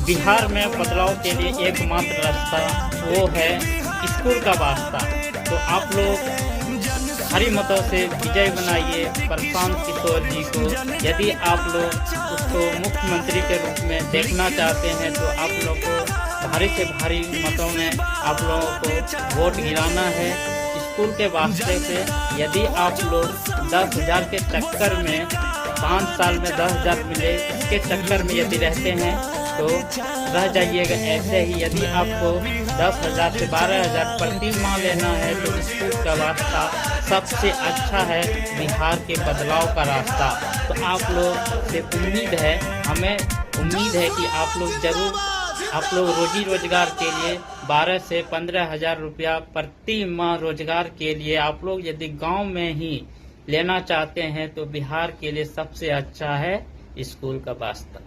बिहार में बदलाव के लिए एकमात्र रास्ता वो है स्कूल का वास्ता। तो आप लोग भारी मतों से विजय बनाइए प्रशांत किशोर जी को। यदि आप लोग उसको मुख्यमंत्री के रूप में देखना चाहते हैं तो आप लोग को भारी से भारी मतों में आप लोगों को वोट गिराना है स्कूल के वास्ते से। यदि आप लोग 10,000 के चक्कर में 5 साल में 10,000 मिले इसके चक्कर में यदि रहते हैं तो रह जाइएगा ऐसे ही। यदि आपको 10,000 से 12,000 प्रति माह लेना है तो स्कूल का रास्ता सबसे अच्छा है, बिहार के बदलाव का रास्ता। तो आप लोग से उम्मीद है, हमें उम्मीद है कि आप लोग जरूर आप लोग रोजी रोजगार के लिए 12 से 15,000 रुपया प्रति माह रोजगार के लिए आप लोग यदि गांव में ही लेना चाहते हैं तो बिहार के लिए सबसे अच्छा है स्कूल का वास्ता।